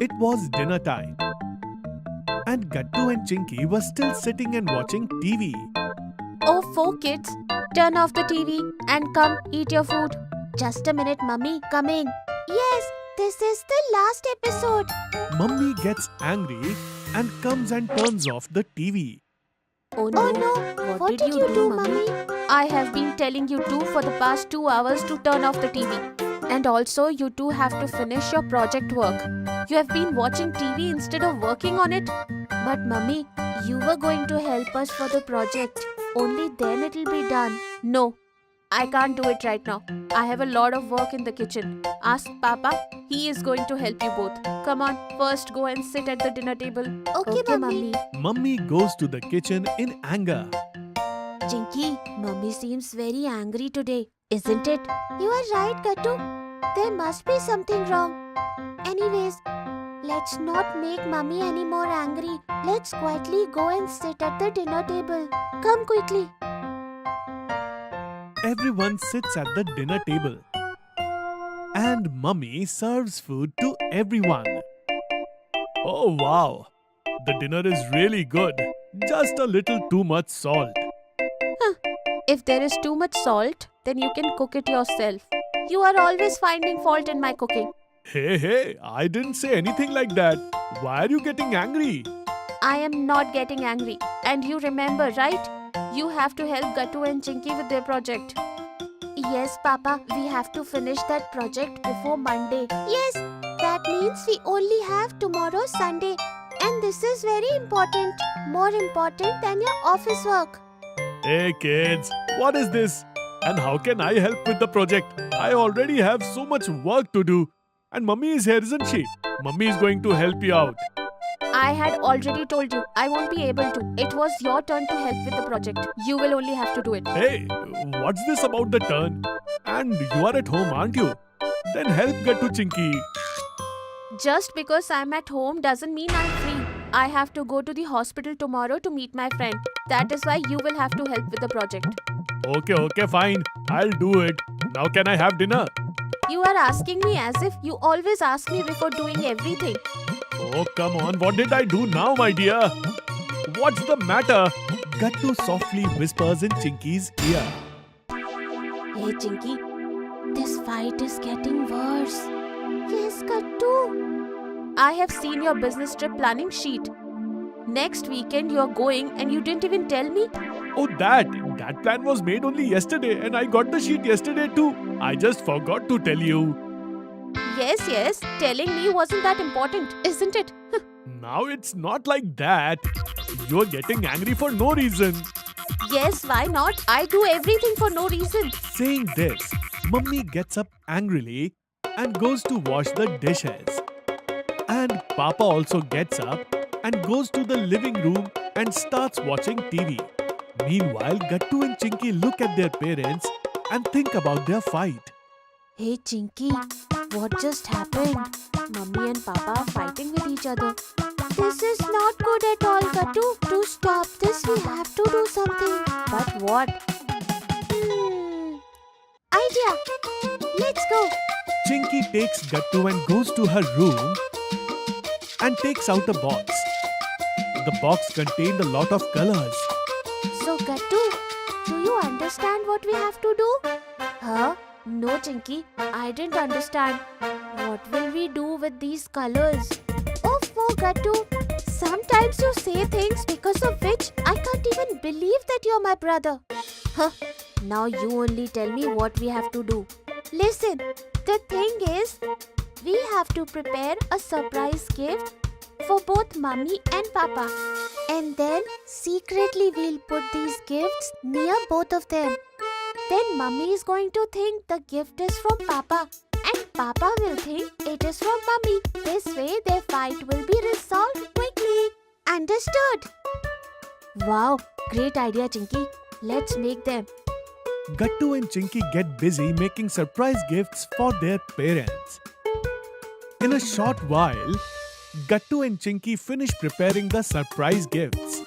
It was dinner time, and Gattu and Chinky were still sitting and watching TV. Oh, 4 kids, turn off the TV and come eat your food. Just a minute, Mummy, coming. Yes, this is the last episode. Mummy gets angry and comes and turns off the TV. Oh no, what did you do, Mummy? I have been telling you two for the past 2 hours to turn off the TV. And also, you two have to finish your project work. You have been watching TV instead of working on it. But Mummy, you were going to help us for the project. Only then it'll be done. No, I can't do it right now. I have a lot of work in the kitchen. Ask Papa. He is going to help you both. Come on, first go and sit at the dinner table. Okay, Mummy. Mummy goes to the kitchen in anger. Chinky, Mummy seems very angry today, isn't it? You are right, Gattu. There must be something wrong. Anyways, let's not make Mummy any more angry. Let's quietly go and sit at the dinner table. Come quickly. Everyone sits at the dinner table. And Mummy serves food to everyone. Oh wow! The dinner is really good. Just a little too much salt. If there is too much salt, then you can cook it yourself. You are always finding fault in my cooking. Hey, I didn't say anything like that. Why are you getting angry? I am not getting angry. And you remember, right? You have to help Gattu and Chinky with their project. Yes, Papa, we have to finish that project before Monday. Yes, that means we only have tomorrow, Sunday. And this is very important. More important than your office work. Hey kids, what is this? And how can I help with the project? I already have so much work to do. And Mummy is here, isn't she? Mummy is going to help you out. I had already told you I won't be able to. It was your turn to help with the project. You will only have to do it. Hey, what's this about the turn? And you are at home, aren't you? Then help Gattu Chinky. Just because I'm at home doesn't mean I'm free. I have to go to the hospital tomorrow to meet my friend. That is why you will have to help with the project. Okay, fine. I'll do it. Now can I have dinner? You are asking me as if you always ask me before doing everything. Oh, come on. What did I do now, my dear? What's the matter? Gattu softly whispers in Chinky's ear. Hey, Chinky. This fight is getting worse. Yes, Gattu. I have seen your business trip planning sheet. Next weekend you are going and you didn't even tell me. Oh, that plan was made only yesterday and I got the sheet yesterday too. I just forgot to tell you. Yes, telling me wasn't that important, isn't it? Now it's not like that. You're getting angry for no reason. Yes, why not? I do everything for no reason. Saying this, Mummy gets up angrily and goes to wash the dishes. And Papa also gets up and goes to the living room and starts watching TV. Meanwhile, Gattu and Chinky look at their parents and think about their fight. Hey Chinky, what just happened? Mummy and Papa are fighting with each other. This is not good at all, Gattu. To stop this, we have to do something. But what? Idea! Let's go! Chinky takes Gattu and goes to her room and takes out a box. The box contained a lot of colors. So Gattu, do you understand what we have to do? Huh? No, Chinky, I didn't understand. What will we do with these colors? Oh, Gattu, sometimes you say things because of which I can't even believe that you're my brother. Huh? Now you only tell me what we have to do. Listen, the thing is, we have to prepare a surprise gift for both Mummy and Papa. And then secretly we'll put these gifts near both of them. Then Mummy is going to think the gift is from Papa. And Papa will think it is from Mummy. This way their fight will be resolved quickly. Understood? Wow, great idea, Chinky. Let's make them. Gattu and Chinky get busy making surprise gifts for their parents. In a short while, Gattu and Chinky finish preparing the surprise gifts.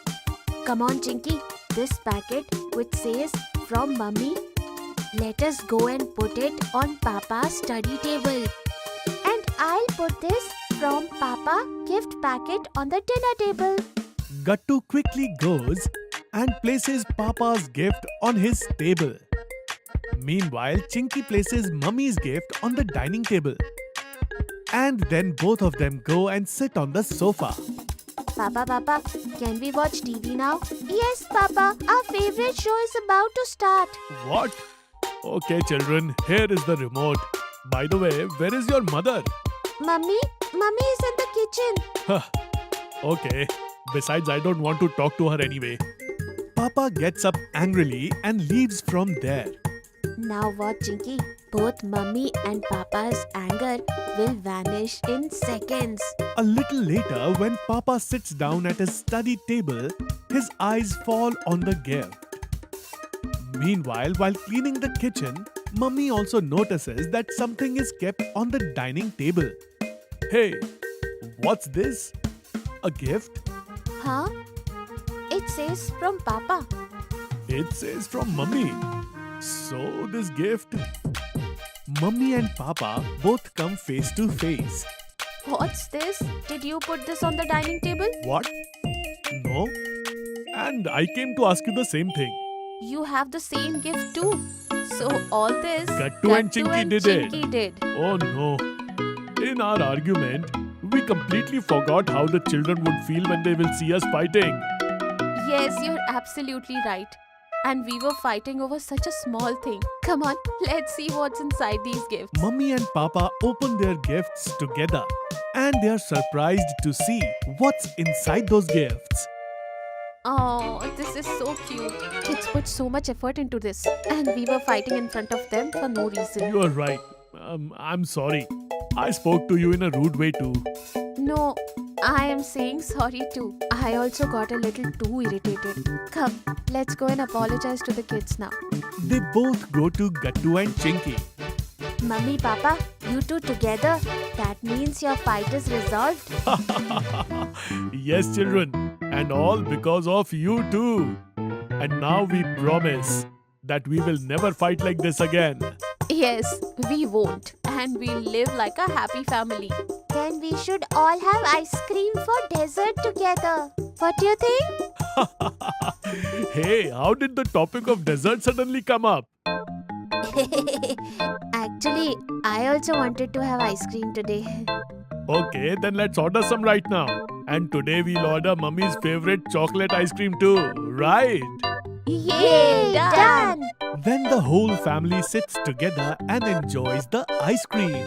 Come on, Chinky. This packet which says from Mummy, let us go and put it on Papa's study table. And I'll put this from Papa Papa gift packet on the dinner table. Gattu quickly goes and places Papa's gift on his table. Meanwhile, Chinky places Mummy's gift on the dining table. And then both of them go and sit on the sofa. Papa, can we watch TV now? Yes, Papa. Our favorite show is about to start. What? Okay, children, here is the remote. By the way, where is your mother? Mummy is in the kitchen. Okay. Besides, I don't want to talk to her anyway. Papa gets up angrily and leaves from there. Now what, Chinky? Both Mummy and Papa's anger will vanish in seconds. A little later, when Papa sits down at his study table, his eyes fall on the gift. Meanwhile, while cleaning the kitchen, Mummy also notices that something is kept on the dining table. Hey, what's this? A gift? Huh? It says from Papa. It says from Mummy. So, this gift? Mummy and Papa both come face to face. What's this? Did you put this on the dining table? What? No? And I came to ask you the same thing. You have the same gift too. So all this Gattu and Chinky did it. Chinky did. Oh no. In our argument, we completely forgot how the children would feel when they will see us fighting. Yes, you're absolutely right. And we were fighting over such a small thing. Come on, let's see what's inside these gifts. Mummy and Papa open their gifts together and they are surprised to see what's inside those gifts. Oh, this is so cute. Kids put so much effort into this. And we were fighting in front of them for no reason. You are right. I'm sorry. I spoke to you in a rude way too. No, I am saying sorry too. I also got a little too irritated. Come, let's go and apologize to the kids now. They both go to Gattu and Chinky. Mummy, Papa, you two together? That means your fight is resolved? Yes, children. And all because of you too. And now we promise that we will never fight like this again. Yes, we won't. And we'll live like a happy family. Then we should all have ice cream for dessert together. What do you think? Hey, how did the topic of dessert suddenly come up? Actually, I also wanted to have ice cream today. Okay, then let's order some right now. And today we'll order Mummy's favorite chocolate ice cream too, right? Yay! Done! Then the whole family sits together and enjoys the ice cream.